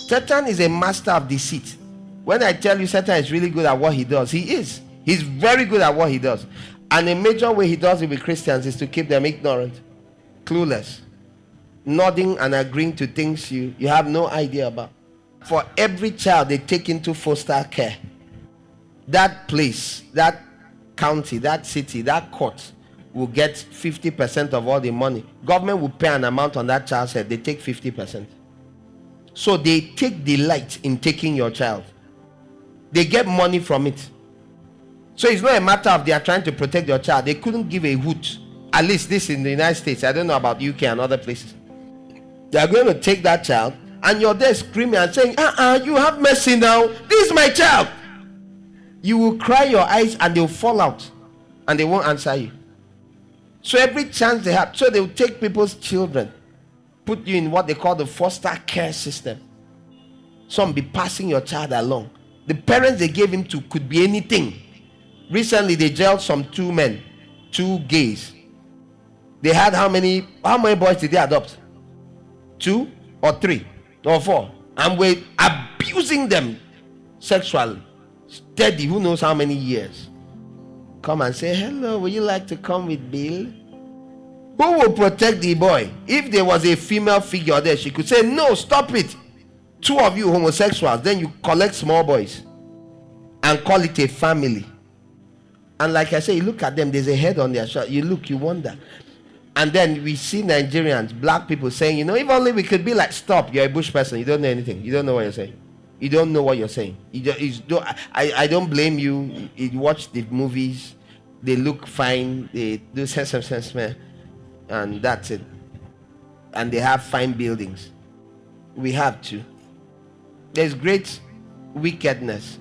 Satan is a master of deceit. When I tell you Satan is really good at what he does, he is. He's very good at what he does. And a major way he does it with Christians is to keep them ignorant, clueless, nodding and agreeing to things you have no idea about. For every child they take into foster care, that place, that county, that city, that court will get 50% of all the money. Government will pay an amount on that child's head. They take 50%. So they take delight in taking your child. They get money from it. So it's not a matter of they are trying to protect your child. They couldn't give a hoot. At least this in the United States. I don't know about UK and other places. They are going to take that child and you're there screaming and saying, you have mercy now. This is my child. You will cry your eyes and they'll fall out and they won't answer you. So every chance they have, so they'll take people's children, put you in what they call the foster care system. Some be passing your child along. The parents they gave him to could be anything. Recently they jailed some 2 men, 2 gays. They had how many boys did they adopt? 2 or 3 or 4, and we're abusing them sexually. Steady, who knows how many years. Come and say, hello, would you like to come with Bill? Who will protect the boy? If there was a female figure there, she could say, no, stop it. 2 of you homosexuals, then you collect small boys and call it a family. And like I say, you look at them, there's a head on their shoulder. You look, you wonder. And then we see Nigerians, black people saying, if only we could be like, stop, you're a bush person, you don't know anything, you don't know what you're saying. You don't know what you're saying. I don't blame you. You watch the movies, they look fine, they do sense, and that's it. And they have fine buildings. We have to. There's great wickedness.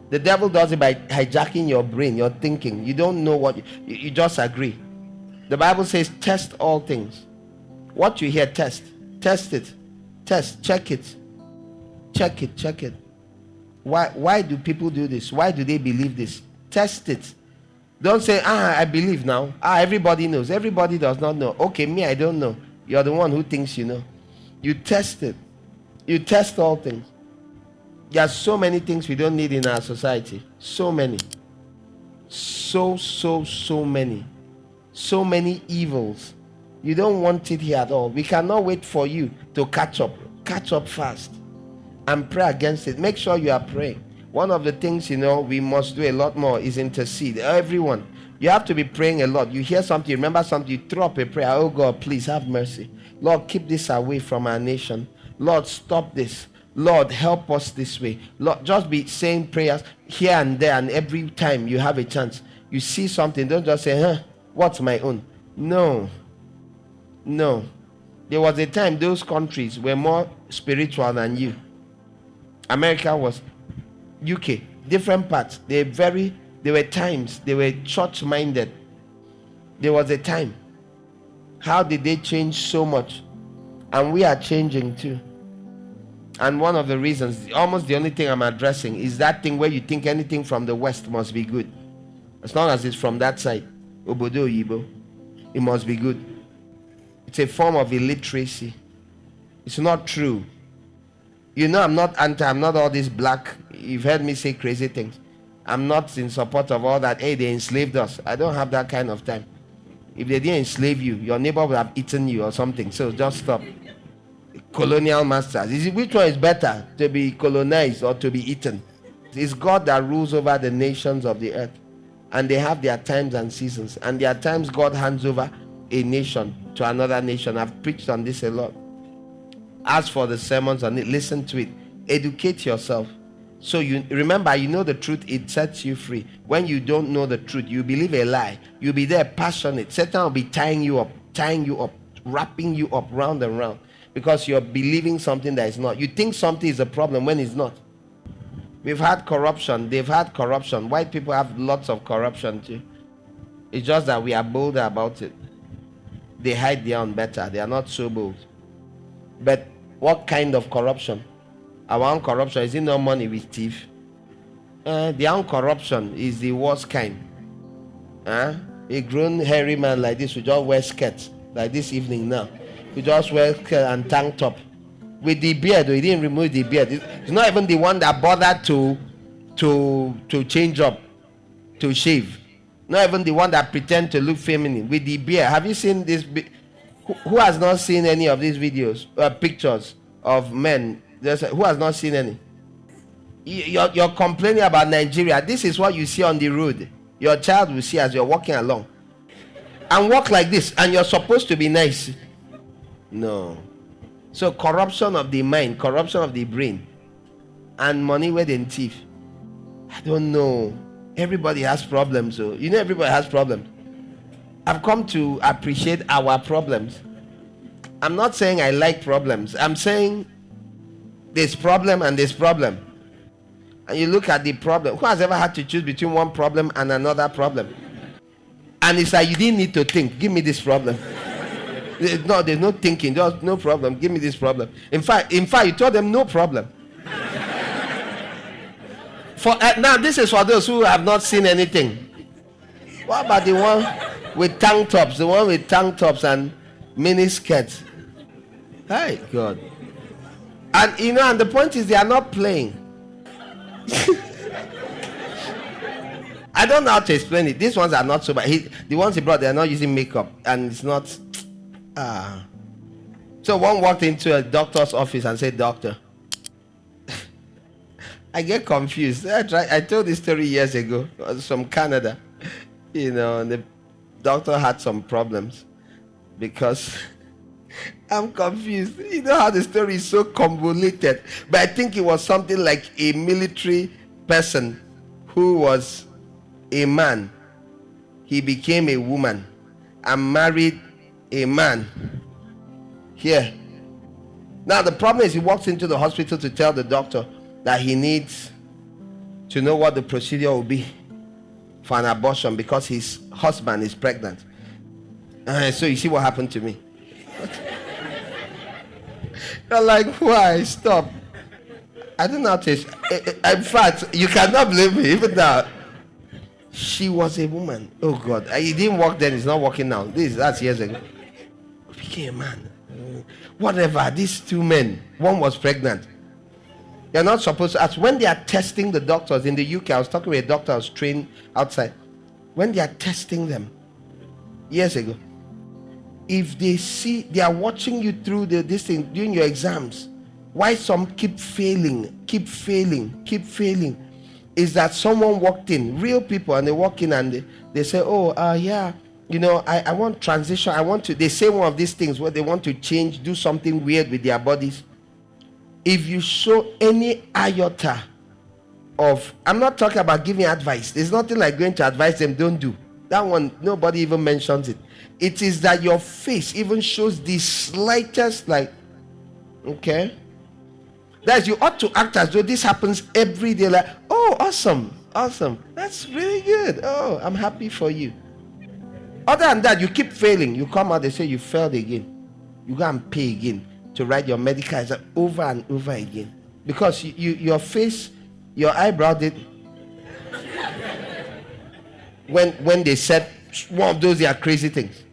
The devil does it by hijacking your brain, your thinking. You don't know what you just agree. The Bible says, test all things. What you hear, test it, check it. Check it. Why do people do this? Why do they believe this? Test it. Don't say, I believe now. Everybody knows. Everybody does not know. Okay, me, I don't know. You're the one who thinks you know. You test it. You test all things. There are so many things we don't need in our society. So many. So many. So many evils. You don't want it here at all. We cannot wait for you to catch up. Catch up fast. And pray against it. Make sure you are praying. One of the things we must do a lot more is intercede. Everyone, you have to be praying a lot. You hear something, you remember something, you throw up a prayer. Oh God, please have mercy. Lord, keep this away from our nation. Lord, stop this. Lord, help us this way. Lord, just be saying prayers here and there, and every time you have a chance, you see something, don't just say, what's my own? No. There was a time those countries were more spiritual than you. America was, UK, different parts. There were times they were church-minded. There was a time. How did they change so much? And we are changing too. And one of the reasons, almost the only thing I'm addressing, is that thing where you think anything from the West must be good. As long as it's from that side, Obodo Yibo, it must be good. It's a form of illiteracy. It's not true. I'm not I'm not all this black. You've heard me say crazy things. I'm not in support of all that. Hey, they enslaved us. I don't have that kind of time. If they didn't enslave you, your neighbor would have eaten you or something. So just stop. Colonial masters. Which one is better, to be colonized or to be eaten? It's God that rules over the nations of the earth. And they have their times and seasons. And there are times God hands over a nation to another nation. I've preached on this a lot. As for the sermons on it, listen to it. Educate yourself. So you remember, the truth, it sets you free. When you don't know the truth, you believe a lie. You'll be there passionate. Satan will be tying you up, wrapping you up round and round, because you're believing something that is not. You think something is a problem when it's not. We've had corruption. They've had corruption. White people have lots of corruption too. It's just that we are bolder about it. They hide their own better. They are not so bold. But what kind of corruption? Our own corruption, is it not money we thief? Their own corruption is the worst kind. A grown hairy man like this will just wear skirts, like this evening now. We just wear skirt and tank top. with the beard. He didn't remove the beard. It's not even the one that bothered to change up, to shave. Not even the one that pretend to look feminine with the beard. Have you seen this? Who has not seen any of these videos, pictures of men? Who has not seen any? You're complaining about Nigeria. This is what you see on the road. Your child will see as you're walking along, and walk like this, and you're supposed to be nice. No. So corruption of the mind, corruption of the brain, and money where they thief. I don't know. Everybody has problems. So everybody has problems. I've come to appreciate our problems. I'm not saying I like problems. I'm saying there's problem and there's problem. And you look at the problem. Who has ever had to choose between one problem and another problem? And it's like you didn't need to think. Give me this problem. No, there's no thinking. Just no problem. Give me this problem. In fact, you told them no problem. Now, this is for those who have not seen anything. What about the one with tank tops? The one with tank tops and mini skirts. Hey, God. And and the point is they are not playing. I don't know how to explain it. These ones are not so bad. The ones he brought, they are not using makeup, and it's not. So one walked into a doctor's office and said, "Doctor." I get confused. I told this story years ago. It was from Canada. And the doctor had some problems because I'm confused. You know how the story is so convoluted. But I think it was something like a military person who was a man. He became a woman and married a man. Here. Now the problem is he walks into the hospital to tell the doctor that he needs to know what the procedure will be for an abortion because his husband is pregnant. So you see what happened to me. You're like, why? Stop. I don't know how to. In fact, you cannot blame me. Even now, she was a woman. Oh God, he didn't work then. He's not working now. That's years ago. He became a man. Whatever. These two men. One was pregnant. You're not supposed to ask. When they are testing the doctors in the UK, I was talking with a doctor I was trained outside. When they are testing them years ago, if they see they are watching you through this thing during your exams, why some keep failing, is that someone walked in, real people, and they walk in and they say, yeah, I want transition. They say one of these things where they want to change, do something weird with their bodies. If you show any iota of, I'm not talking about giving advice. There's nothing like going to advise them, don't do. That one, nobody even mentions it. It is that your face even shows the slightest, okay? That is, you ought to act as though this happens every day. Like, oh, awesome. That's really good. Oh, I'm happy for you. Other than that, you keep failing. You come out, they say you failed again. You go and pay again to write your medical exam over and over again. Because your face, your eyebrow did. when they said one of those they are crazy things.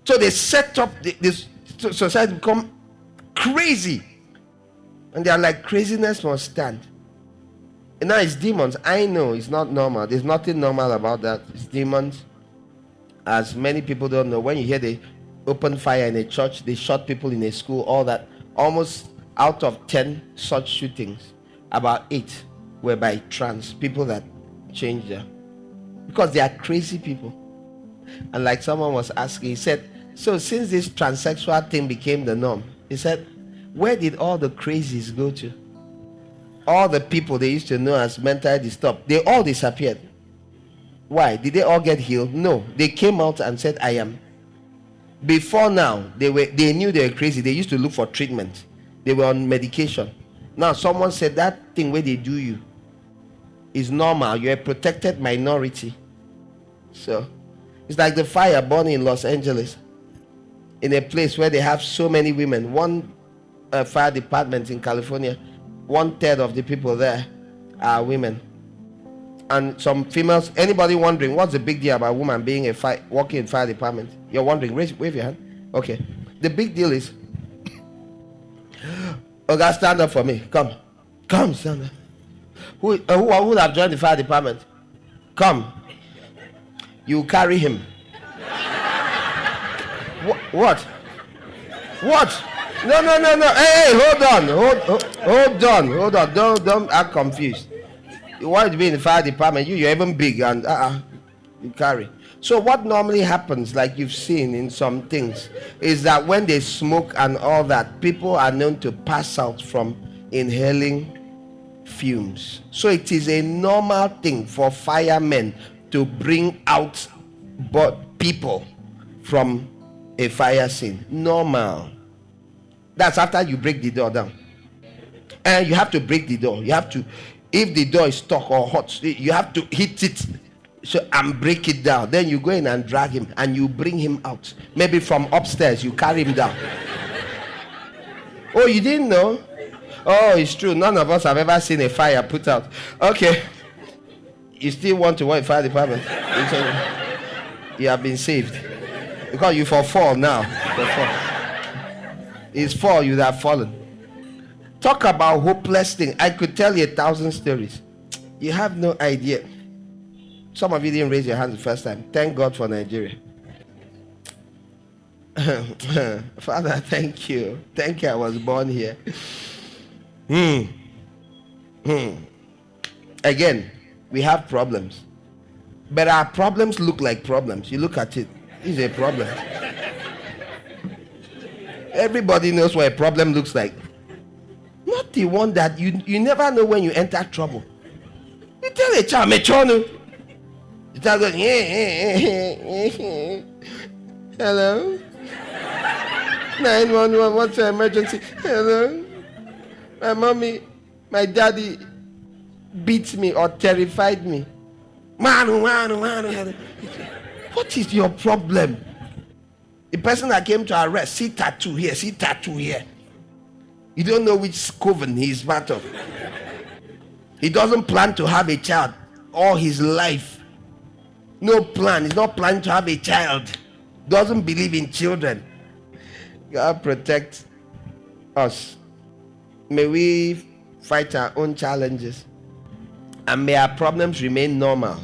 So they set up this society become crazy. And they are like, craziness must stand. And now it's demons. I know it's not normal. There's nothing normal about that. It's demons. As many people don't know, when you hear they open fire in a church, they shot people in a school, all that. Almost out of 10 such shootings, about 8 were by trans people that changed them. Because they are crazy people. And like someone was asking, he said, so since this transsexual thing became the norm, he said, where did all the crazies go to? All the people they used to know as mentally disturbed, they all disappeared. Why? Did they all get healed? No. They came out and said, I am. Before now, they knew they were crazy. They used to look for treatment. They were on medication. Now someone said that thing where they do you is normal. You're a protected minority. So it's like the fire burning in Los Angeles, in a place where they have so many women. One fire department in California, 1/3 of the people there are women. And some females. Anybody wondering what's the big deal about a woman being working in fire department? You're wondering? Wave your hand. Okay. The big deal is Okay, stand up for me. Come, stand up. Who would have joined the fire department? Come. You carry him. What? No. Hey, hold on. Don't act confused. You want to be in the fire department? You're even big and you carry. So what normally happens, like you've seen in some things, is that when they smoke and all that, people are known to pass out from inhaling fumes. So it is a normal thing for firemen to bring out people from a fire scene. Normal. That's after you break the door down. And you have to break the door. You have to, if the door is stuck or hot, you have to hit it and break it down. Then you go in and drag him and you bring him out. Maybe from upstairs, you carry him down. Oh, you didn't know? Oh, it's true. None of us have ever seen a fire put out. Okay. You still want to work in fire department? You have been saved. Because you for fall now. It's fall, you have fallen. Talk about hopeless thing. I could tell you 1,000 stories. You have no idea. Some of you didn't raise your hand the first time. Thank God for Nigeria. Father, thank you. Thank you I was born here. Again, we have problems. But our problems look like problems. You look at it. It's a problem. Everybody knows what a problem looks like. Not the one that you never know when you enter trouble. You tell a child, Mechono. The child goes, hello? 911, what's the emergency? Hello? My mommy, my daddy beats me or terrified me. Manu. What is your problem? The person that came to arrest, see tattoo here. You don't know which coven he's part of. He doesn't plan to have a child all his life. No plan. He's not planning to have a child. Doesn't believe in children. God protect us. May we fight our own challenges. And may our problems remain normal.